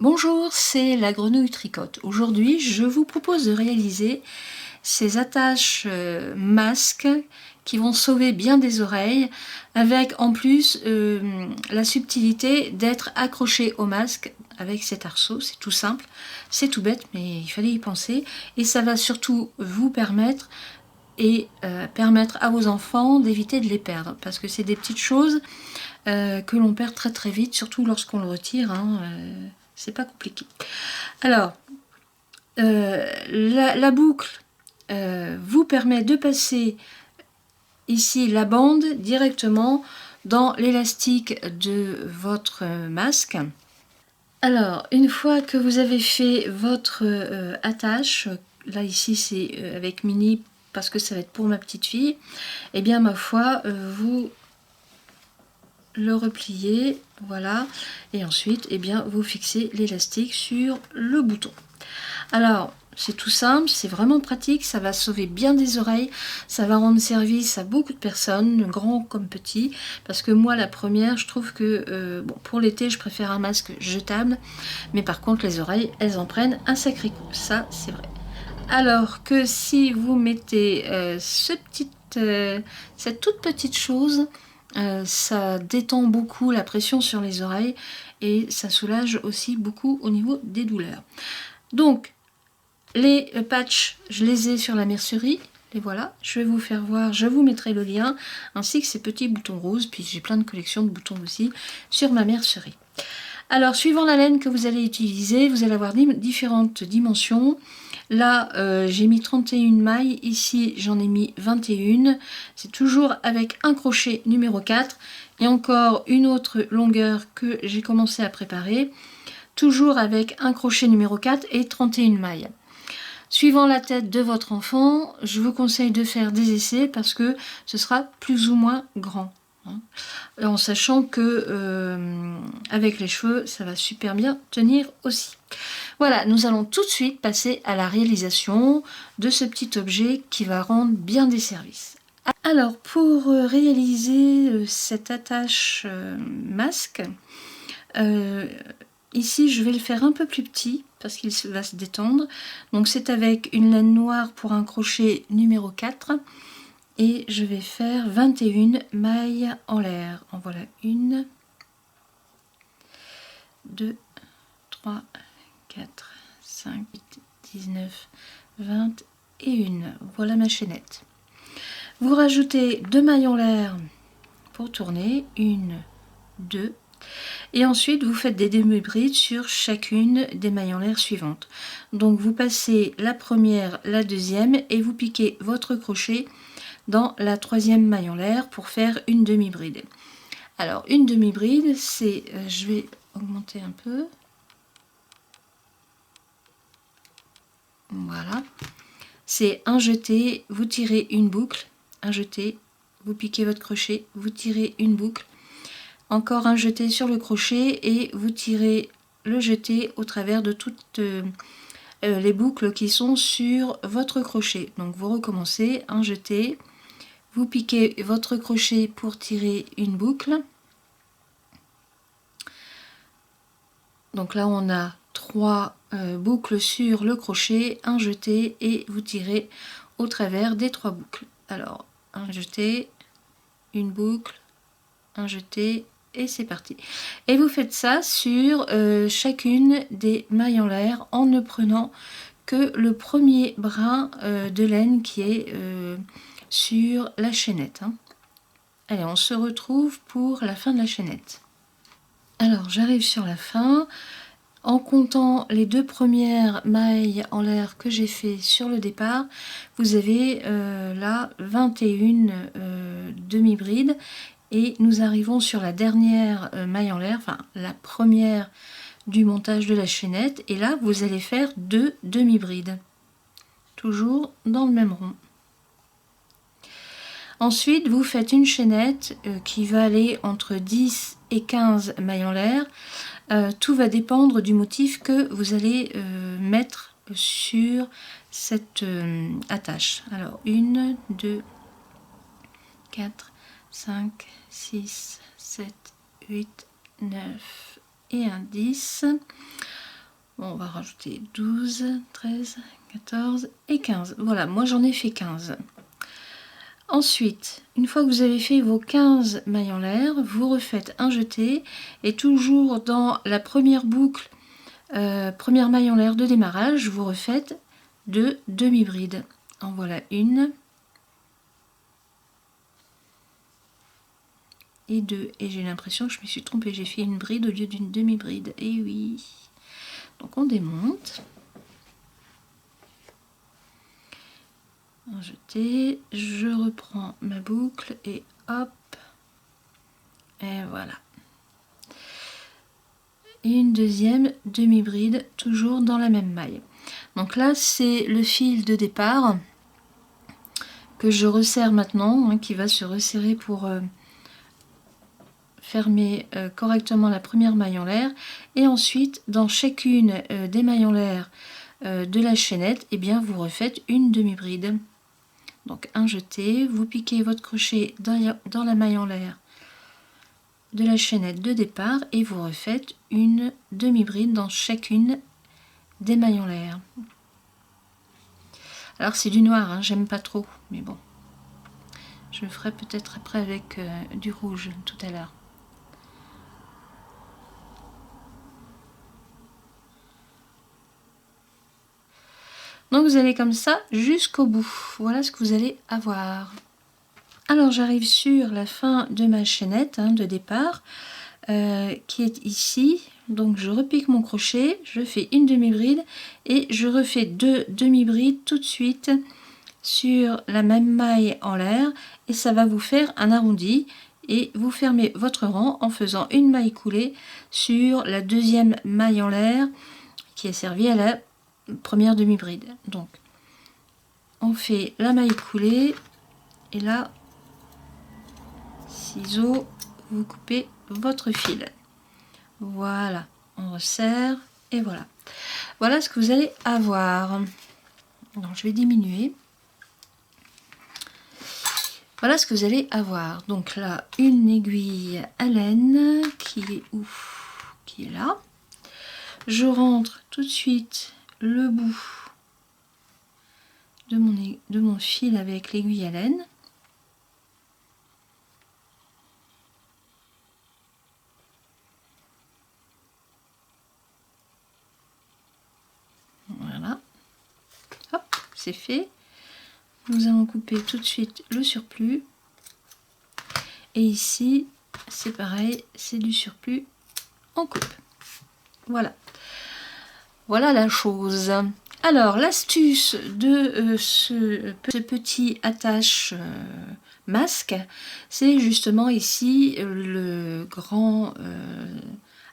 Bonjour, c'est la grenouille tricote. Aujourd'hui, je vous propose de réaliser ces attaches masques qui vont sauver bien des oreilles, avec en plus la subtilité d'être accroché au masque avec cet arceau. C'est tout simple, c'est tout bête, mais il fallait y penser. Et ça va surtout vous permettre permettre à vos enfants d'éviter de les perdre, parce que c'est des petites choses que l'on perd très très vite, surtout lorsqu'on le retire, c'est pas compliqué. Alors, la boucle vous permet de passer ici la bande directement dans l'élastique de votre masque. Alors, une fois que vous avez fait votre attache, là ici c'est avec mini parce que ça va être pour ma petite fille, et bien ma foi, vous le repliez, voilà, et ensuite eh bien vous fixez l'élastique sur le bouton. Alors c'est tout simple, c'est vraiment pratique, ça va sauver bien des oreilles, ça va rendre service à beaucoup de personnes, grands comme petits, parce que moi la première, je trouve que bon, pour l'été je préfère un masque jetable, mais par contre les oreilles elles en prennent un sacré coup, ça c'est vrai. Alors que si vous mettez cette toute petite chose, ça détend beaucoup la pression sur les oreilles et ça soulage aussi beaucoup au niveau des douleurs. Donc les patchs, je les ai sur la mercerie, les voilà. Je vais vous faire voir, je vous mettrai le lien, ainsi que ces petits boutons roses, puis j'ai plein de collections de boutons aussi sur ma mercerie. Alors, suivant la laine que vous allez utiliser, vous allez avoir différentes dimensions. Là, j'ai mis 31 mailles. Ici, j'en ai mis 21. C'est toujours avec un crochet numéro 4. Et encore une autre longueur que j'ai commencé à préparer. Toujours avec un crochet numéro 4 et 31 mailles. Suivant la tête de votre enfant, je vous conseille de faire des essais parce que ce sera plus ou moins grand. En sachant que avec les cheveux ça va super bien tenir aussi. Voilà, nous allons tout de suite passer à la réalisation de ce petit objet qui va rendre bien des services. Alors pour réaliser cette attache masque, ici je vais le faire un peu plus petit parce qu'il va se détendre. Donc c'est avec une laine noire pour un crochet numéro 4. Et je vais faire 21 mailles en l'air. En voilà 1, 2, 3, 4, 5, 8, 19, 20 et 1. Voilà ma chaînette. Vous rajoutez 2 mailles en l'air pour tourner. 1, 2. Et ensuite vous faites des demi-brides sur chacune des mailles en l'air suivantes. Donc vous passez la première, la deuxième et vous piquez votre crochet dans la troisième maille en l'air pour faire une demi-bride. Alors une demi-bride, c'est, je vais augmenter un peu, voilà, c'est un jeté, vous tirez une boucle, un jeté, vous piquez votre crochet, vous tirez une boucle, encore un jeté sur le crochet et vous tirez le jeté au travers de toutes les boucles qui sont sur votre crochet. Donc vous recommencez, un jeté, vous piquez votre crochet pour tirer une boucle. Donc là on a 3 boucles sur le crochet, un jeté et vous tirez au travers des 3 boucles. Alors un jeté, une boucle, un jeté et c'est parti. Et vous faites ça sur chacune des mailles en l'air en ne prenant que le premier brin de laine qui est sur la chaînette. Allez, on se retrouve pour la fin de la chaînette. Alors j'arrive sur la fin. En comptant les 2 premières mailles en l'air que j'ai fait sur le départ, vous avez là 21 demi-brides et nous arrivons sur la dernière maille en l'air, enfin la première du montage de la chaînette, et là vous allez faire 2 demi-brides, toujours dans le même rond. Ensuite vous faites une chaînette qui va aller entre 10 et 15 mailles en l'air. Tout va dépendre du motif que vous allez mettre sur cette attache. Alors 1, 2, 4, 5, 6, 7, 8, 9 et un 10. Bon, on va rajouter 12, 13, 14 et 15. Voilà, moi j'en ai fait 15. Ensuite, une fois que vous avez fait vos 15 mailles en l'air, vous refaites un jeté et toujours dans la première boucle, première maille en l'air de démarrage, vous refaites 2 demi-brides. En voilà une et 2. Et j'ai l'impression que je me suis trompée, j'ai fait une bride au lieu d'une demi-bride. Et oui. Donc on démonte. Un jeté, je reprends ma boucle et hop, et voilà. Et une deuxième demi-bride, toujours dans la même maille. Donc là, c'est le fil de départ que je resserre maintenant, hein, qui va se resserrer pour fermer correctement la première maille en l'air. Et ensuite, dans chacune des mailles en l'air de la chaînette, eh bien, vous refaites une demi-bride. Donc un jeté, vous piquez votre crochet dans la maille en l'air de la chaînette de départ et vous refaites une demi-bride dans chacune des mailles en l'air. Alors c'est du noir, hein, j'aime pas trop, mais bon. Je le ferai peut-être après avec du rouge tout à l'heure. Donc vous allez comme ça jusqu'au bout. Voilà ce que vous allez avoir. Alors j'arrive sur la fin de ma chaînette de départ qui est ici. Donc je repique mon crochet, je fais une demi-bride et je refais 2 demi-brides tout de suite sur la même maille en l'air et ça va vous faire un arrondi et vous fermez votre rang en faisant une maille coulée sur la deuxième maille en l'air qui est servie à la première demi-bride. Donc on fait la maille coulée et là ciseaux, vous coupez votre fil. Voilà, on resserre et voilà. Voilà ce que vous allez avoir. Donc je vais diminuer. Voilà ce que vous allez avoir. Donc là, une aiguille à laine qui est où? Qui est là. Je rentre tout de suite le bout de mon fil avec l'aiguille à laine. Voilà. Hop, c'est fait. Nous allons couper tout de suite le surplus. Et ici, c'est pareil, c'est du surplus, on coupe. Voilà. Voilà la chose. Alors, l'astuce de ce petit attache masque, c'est justement ici le grand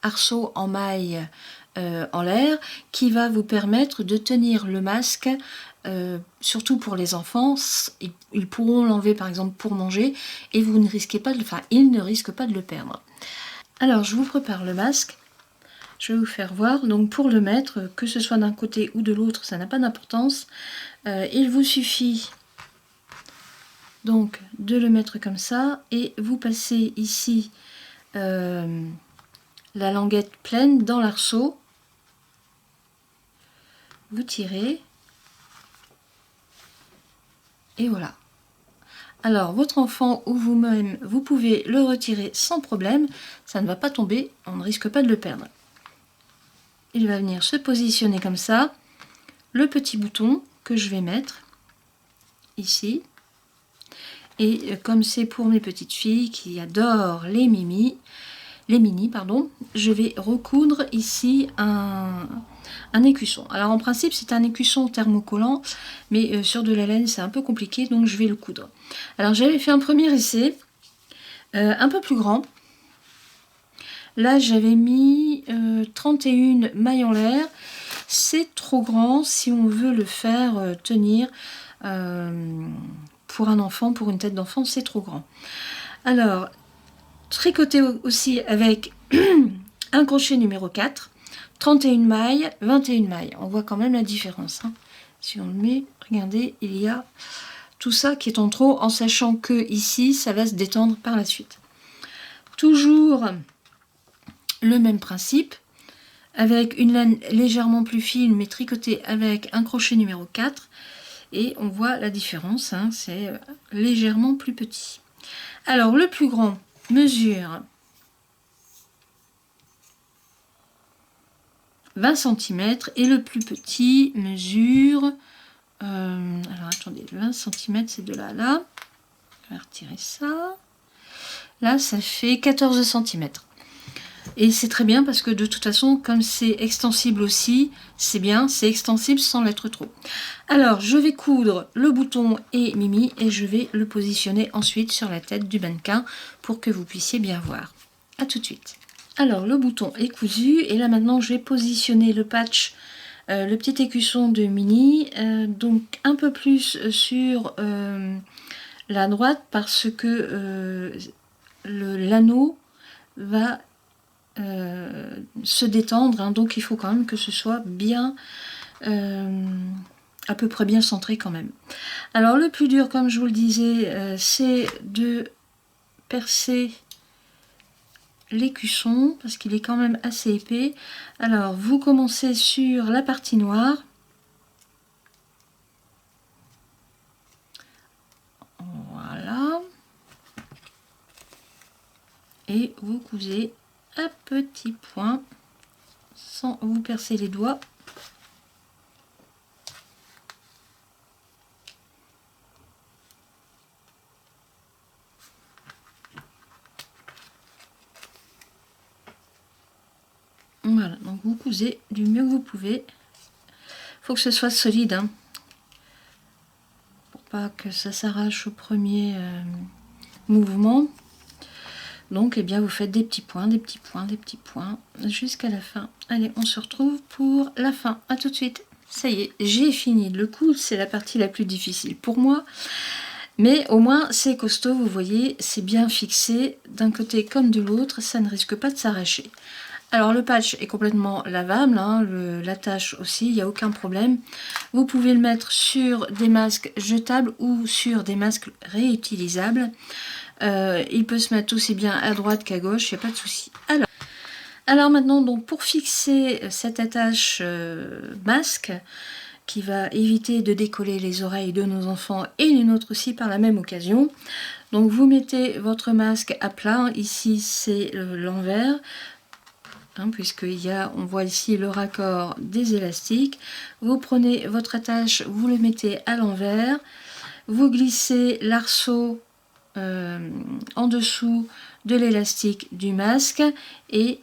arceau en maille en l'air qui va vous permettre de tenir le masque, surtout pour les enfants. Ils pourront l'enlever par exemple pour manger et vous ne risquez pas de, enfin, ils ne risquent pas de le perdre. Alors, je vous prépare le masque. Je vais vous faire voir. Donc pour le mettre, que ce soit d'un côté ou de l'autre, ça n'a pas d'importance. Il vous suffit donc de le mettre comme ça et vous passez ici la languette pleine dans l'arceau. Vous tirez et voilà. Alors votre enfant ou vous-même, vous pouvez le retirer sans problème. Ça ne va pas tomber, on ne risque pas de le perdre. Il va venir se positionner comme ça. Le petit bouton que je vais mettre ici. Et comme c'est pour mes petites filles qui adorent les mini, pardon, je vais recoudre ici un écusson. Alors en principe c'est un écusson thermocollant, mais sur de la laine c'est un peu compliqué, donc je vais le coudre. Alors j'avais fait un premier essai, un peu plus grand. Là j'avais mis 31 mailles en l'air. C'est trop grand si on veut le faire tenir pour un enfant, pour une tête d'enfant, c'est trop grand. Alors, tricoter aussi avec un crochet numéro 4, 31 mailles, 21 mailles. On voit quand même la différence. Hein. Si on le met, regardez, il y a tout ça qui est en trop, en sachant que ici, ça va se détendre par la suite. Toujours le même principe. avec une laine légèrement plus fine, mais tricotée avec un crochet numéro 4. Et on voit la différence, hein, c'est légèrement plus petit. Alors, le plus grand mesure 20 cm et le plus petit mesure... alors, attendez, 20 cm, c'est de là à là. Je vais retirer ça. Là, ça fait 14 cm. Et c'est très bien parce que de toute façon, comme c'est extensible aussi, c'est bien, c'est extensible sans l'être trop. Alors, je vais coudre le bouton et Mimi et je vais le positionner ensuite sur la tête du mannequin pour que vous puissiez bien voir. A tout de suite. Alors, le bouton est cousu et là maintenant, je vais positionner le patch, le petit écusson de Mini, donc un peu plus sur la droite parce que l'anneau va se détendre, hein, donc il faut quand même que ce soit bien à peu près bien centré quand même. Alors le plus dur, comme je vous le disais, c'est de percer l'écusson parce qu'il est quand même assez épais. Alors vous commencez sur la partie noire, voilà, et vous cousez à petits points sans vous percer les doigts. Voilà, donc vous cousez du mieux que vous pouvez. Faut que ce soit solide, hein, pour pas que ça s'arrache au premier mouvement. Donc, eh bien, vous faites des petits points, des petits points, des petits points, jusqu'à la fin. Allez, on se retrouve pour la fin. À tout de suite. Ça y est, j'ai fini le coup. C'est la partie la plus difficile pour moi. Mais au moins, c'est costaud, vous voyez, c'est bien fixé d'un côté comme de l'autre. Ça ne risque pas de s'arracher. Alors, le patch est complètement lavable, hein, l'attache aussi, il n'y a aucun problème. Vous pouvez le mettre sur des masques jetables ou sur des masques réutilisables. Il peut se mettre aussi bien à droite qu'à gauche, il n'y a pas de souci. Alors maintenant, donc pour fixer cette attache masque, qui va éviter de décoller les oreilles de nos enfants et les nôtres aussi par la même occasion. Donc vous mettez votre masque à plat, ici c'est l'envers, hein, on voit ici le raccord des élastiques. Vous prenez votre attache, vous le mettez à l'envers, vous glissez l'arceau en dessous de l'élastique du masque et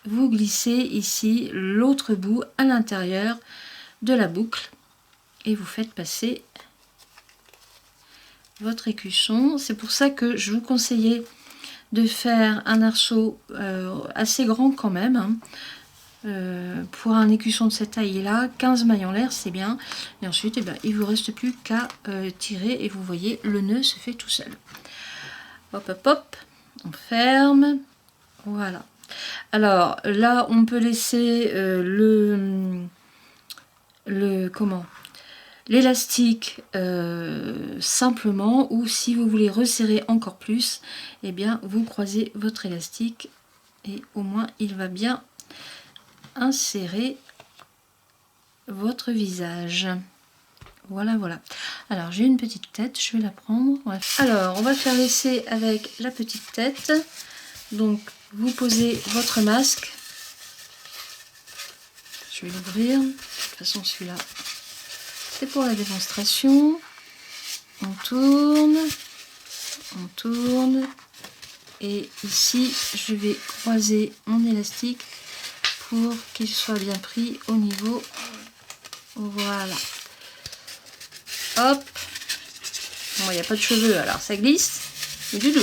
vous glissez ici l'autre bout à l'intérieur de la boucle et vous faites passer votre écusson. C'est pour ça que je vous conseillais de faire un arceau assez grand quand même, hein. Pour un écusson de cette taille là, 15 mailles en l'air, c'est bien. Et ensuite, eh ben, il vous reste plus qu'à tirer et vous voyez, le nœud se fait tout seul. Hop, hop, hop, on ferme. Voilà. Alors là, on peut laisser l'élastique simplement, ou si vous voulez resserrer encore plus, eh bien vous croisez votre élastique et au moins il va bien insérer votre visage. Voilà, voilà. Alors j'ai une petite tête, je vais la prendre. Ouais. Alors on va faire l'essai avec la petite tête. Donc vous posez votre masque. Je vais l'ouvrir. De toute façon celui-là, c'est pour la démonstration. On tourne. On tourne. Et ici, je vais croiser mon élastique pour qu'il soit bien pris au niveau. Voilà. Hop. Bon, il n'y a pas de cheveux, alors ça glisse. C'est du doux.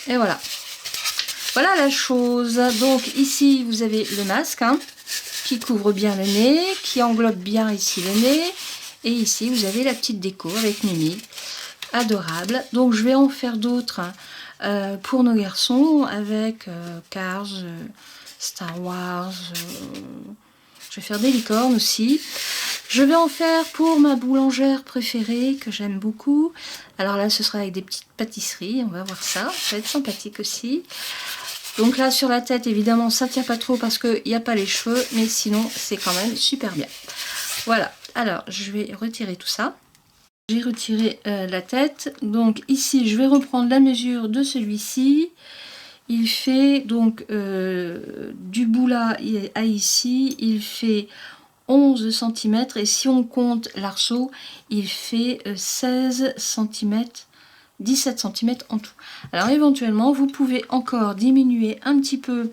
Et voilà. Voilà la chose. Donc ici, vous avez le masque, hein, qui couvre bien le nez, qui englobe bien ici le nez. Et ici, vous avez la petite déco avec Mimi. Adorable. Donc je vais en faire d'autres pour nos garçons avec Cars, Star Wars. Je vais faire des licornes aussi. Je vais en faire pour ma boulangère préférée que j'aime beaucoup. Alors là, ce sera avec des petites pâtisseries, on va voir ça. Ça va être sympathique aussi. Donc là, sur la tête, évidemment, ça ne tient pas trop parce qu'il n'y a pas les cheveux, mais sinon, c'est quand même super bien. Voilà, alors je vais retirer tout ça. J'ai retiré la tête. Donc ici, je vais reprendre la mesure de celui-ci. Il fait donc du bout là à ici, il fait 11 cm. Et si on compte l'arceau, il fait 16 cm. 17 cm en tout. Alors éventuellement, vous pouvez encore diminuer un petit peu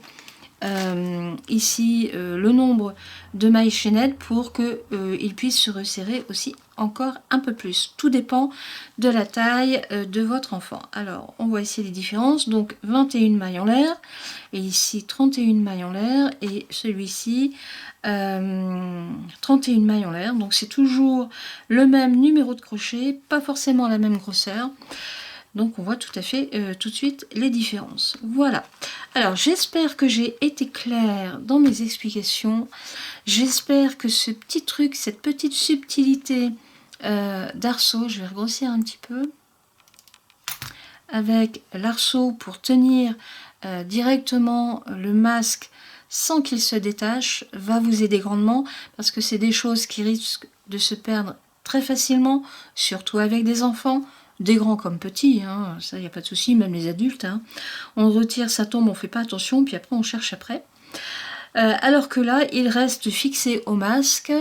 ici le nombre de mailles chaînettes pour qu'il puisse se resserrer aussi encore un peu plus. Tout dépend de la taille de votre enfant. Alors on voit ici les différences. Donc 21 mailles en l'air et ici 31 mailles en l'air et celui-ci 31 mailles en l'air. Donc c'est toujours le même numéro de crochet, pas forcément la même grosseur. Donc on voit tout à fait tout de suite les différences. Voilà. Alors j'espère que j'ai été claire dans mes explications. J'espère que ce petit truc, cette petite subtilité d'arceau, je vais regrossir un petit peu, avec l'arceau pour tenir directement le masque sans qu'il se détache, va vous aider grandement parce que c'est des choses qui risquent de se perdre très facilement, surtout avec des enfants. Des grands comme petits, hein, ça il n'y a pas de souci, même les adultes. Hein. On retire, ça tombe, on fait pas attention, puis après on cherche après. Alors que là, il reste fixé au masque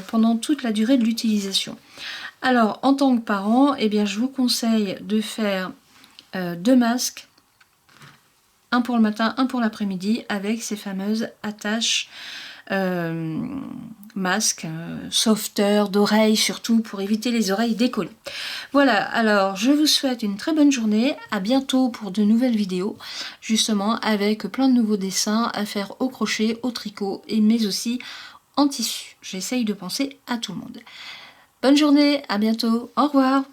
pendant toute la durée de l'utilisation. Alors, en tant que parent, eh bien, je vous conseille de faire 2 masques, un pour le matin, un pour l'après-midi, avec ces fameuses attaches masque, sauveteur d'oreilles surtout pour éviter les oreilles décollées. Voilà, alors je vous souhaite une très bonne journée, à bientôt pour de nouvelles vidéos, justement avec plein de nouveaux dessins à faire au crochet, au tricot, et mais aussi en tissu. J'essaye de penser à tout le monde. Bonne journée, à bientôt, au revoir.